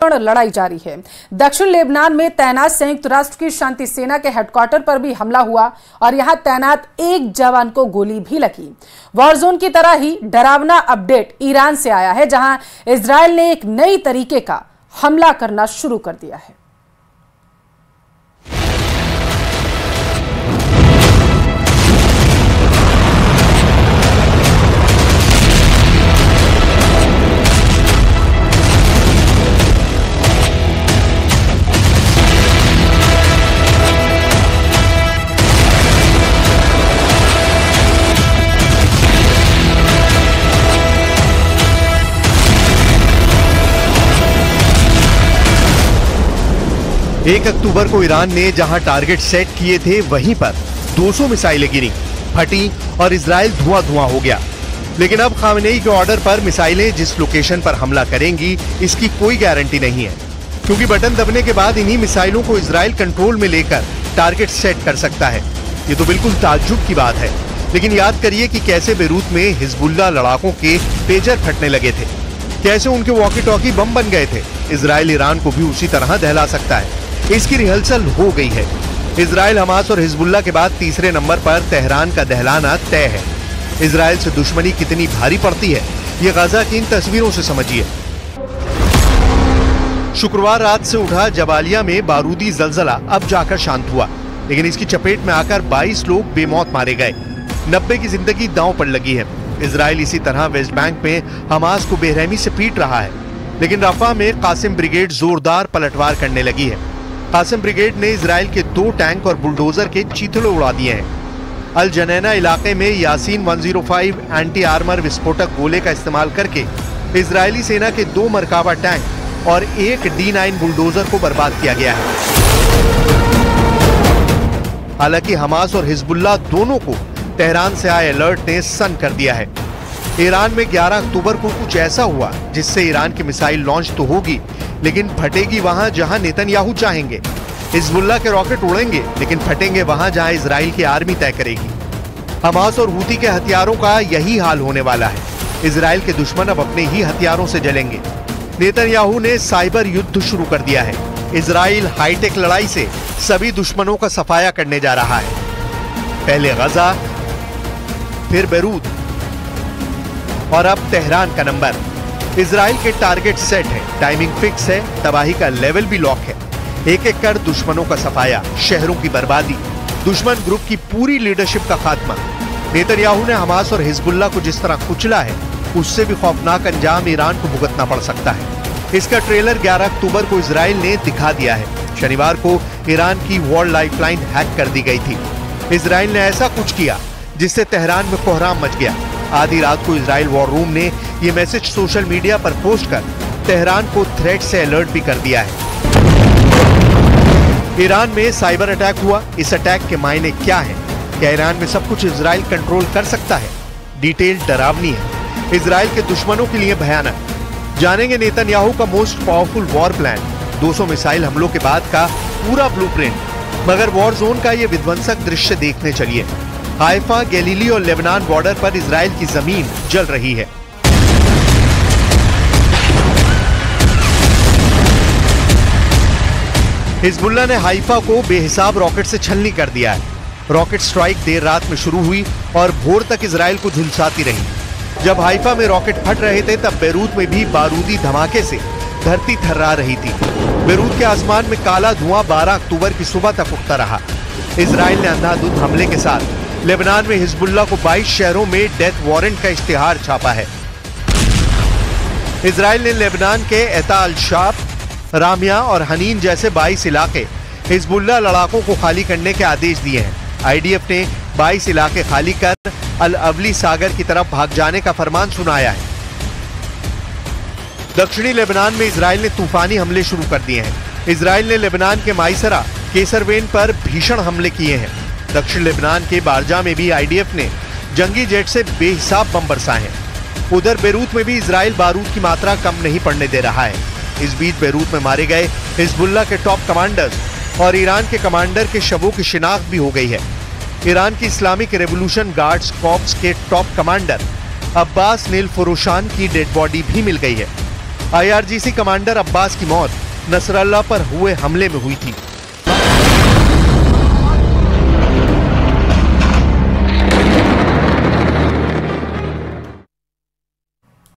भीषण लड़ाई जारी है। दक्षिण लेबनान में तैनात संयुक्त राष्ट्र की शांति सेना के हेडक्वार्टर पर भी हमला हुआ और यहां तैनात एक जवान को गोली भी लगी। वॉर जोन की तरह ही डरावना अपडेट ईरान से आया है, जहां इजरायल ने एक नई तरीके का हमला करना शुरू कर दिया है। एक अक्टूबर को ईरान ने जहां टारगेट सेट किए थे वहीं पर 200 मिसाइलें गिरी, फटी और इजराइल धुआं हो गया। लेकिन अब खामेनेई के ऑर्डर पर मिसाइलें जिस लोकेशन पर हमला करेंगी इसकी कोई गारंटी नहीं है, क्योंकि बटन दबने के बाद इन्हीं मिसाइलों को इजराइल कंट्रोल में लेकर टारगेट सेट कर सकता है। ये तो बिल्कुल ताज्जुब की बात है। लेकिन याद करिए कि कैसे बेरूत में हिजबुल्लाह लड़ाकों के पेजर फटने लगे थे, कैसे उनके वॉकी टॉकी बम बन गए थे। इजराइल ईरान को भी उसी तरह दहला सकता है। इसकी रिहर्सल हो गई है। इजराइल, हमास और हिजबुल्लाह के बाद तीसरे नंबर पर तेहरान का दहलाना तय है। इजराइल से दुश्मनी कितनी भारी पड़ती है ये गाजा की इन तस्वीरों से समझिए। शुक्रवार रात से उठा जबालिया में बारूदी जलजला अब जाकर शांत हुआ, लेकिन इसकी चपेट में आकर 22 लोग बेमौत मारे गए। 90 की जिंदगी दांव पर लगी है। इजराइल इसी तरह वेस्ट बैंक में हमास को बेरहमी से पीट रहा है, लेकिन रफा में कासिम ब्रिगेड जोरदार पलटवार करने लगी है। कासिम ब्रिगेड ने इजराइल के 2 टैंक और बुलडोजर के चीथड़े उड़ा दिए हैं। अल जनैना इलाके में यासीन 105 एंटी आर्मर विस्फोटक गोले का इस्तेमाल करके इजरायली सेना के 2 मरकाबा टैंक और एक D9 बुलडोजर को बर्बाद किया गया है। हालांकि हमास और हिजबुल्लाह दोनों को तेहरान से आए अलर्ट ने सन्न कर दिया है। ईरान में 11 अक्टूबर को कुछ ऐसा हुआ जिससे ईरान की मिसाइल लॉन्च तो होगी, लेकिन फटेगी वहां जहां नेतन्याहू चाहेंगे। हिजबुल्लाह के रॉकेट उड़ेंगे, लेकिन फटेंगे वहां जहां इजराइल की आर्मी तय करेगी। हमास और हूती के हथियारों का यही हाल होने वाला है। इजराइल के दुश्मन अब अपने ही हथियारों से जलेंगे। नेतन्याहू ने साइबर युद्ध शुरू कर दिया है। इजराइल हाईटेक लड़ाई से सभी दुश्मनों का सफाया करने जा रहा है। पहले गजा, फिर बेरूत और अब तेहरान का नंबर। इजराइल के टारगेट सेट है, टाइमिंग फिक्स है, तबाही का लेवल भी लॉक है। एक एक कर दुश्मनों का सफाया, शहरों की बर्बादी, दुश्मन ग्रुप की पूरी लीडरशिप का खात्मा। नेतन्याहू ने हमास और हिजबुल्लाह को जिस तरह कुचला है, उससे भी खौफनाक अंजाम ईरान को भुगतना पड़ सकता है। इसका ट्रेलर 11 अक्टूबर को इजराइल ने दिखा दिया है। शनिवार को ईरान की वॉर लाइफलाइन हैक कर दी गई थी। इजराइल ने ऐसा कुछ किया जिससे तेहरान में कोहराम मच गया। आधी रात को इजराइल वॉर रूम ने यह मैसेज सोशल मीडिया पर पोस्ट कर तेहरान को थ्रेट से अलर्ट भी कर दिया है। ईरान में साइबर अटैक हुआ। इस अटैक के मायने क्या हैं? क्या ईरान में सब कुछ इजराइल कंट्रोल कर सकता है? डिटेल डरावनी है, इजराइल के दुश्मनों के लिए भयानक। जानेंगे नेतन्याहू का most powerful war plan, 200 missile हमलों के बाद का पूरा ब्लूप्रिंट। मगर वॉर जोन का यह विध्वंसक दृश्य देखने चलिए। हाइफा, गैलीली और लेबनान बॉर्डर पर इजराइल की जमीन जल रही है। हिजबुल्लाह ने हाइफा को बेहिसाब रॉकेट से छलनी कर दिया है। रॉकेट स्ट्राइक देर रात में शुरू हुई और भोर तक इजराइल को झुलसाती रही। जब हाइफा में रॉकेट फट रहे थे तब बेरूत में भी बारूदी धमाके से धरती थर्रा रही थी। बेरूत के आसमान में काला धुआं 12 अक्टूबर की सुबह तक उठता रहा। इजराइल ने अंधाधुंध हमले के साथ लेबनान में हिजबुल्लाह को 22 शहरों में डेथ वारंट का इश्तिहार छापा है। इजराइल ने लेबनान के एता अल-शाब, रामिया और हनीन जैसे 22 इलाके हिजबुल्लाह लड़ाकों को खाली करने के आदेश दिए हैं। आईडीएफ ने 22 इलाके खाली कर अल-अवली सागर की तरफ भाग जाने का फरमान सुनाया है। दक्षिणी लेबनान में इजराइल ने तूफानी हमले शुरू कर दिए हैं। इजराइल ने लेबनान के माइसरा, केसरवेन पर भीषण हमले किए हैं। दक्षिण लेबनान के बारजा में भी आईडीएफ ने जंगी जेट से बेहिसाब बम बरसाए हैं। उधर बेरूत में भी इजराइल बारूद की मात्रा कम नहीं पड़ने दे रहा है। इस बीच बेरूत में मारे गए हिजबुल्लाह के टॉप कमांडर्स और ईरान के कमांडर के शवों की शिनाख्त भी हो गई है। ईरान की इस्लामिक रेवोल्यूशन गार्ड्स कॉर्प्स के टॉप कमांडर अब्बास नील फरोशान की डेड बॉडी भी मिल गई है। IRGC कमांडर अब्बास की मौत नसरल्लाह पर हुए हमले में हुई थी।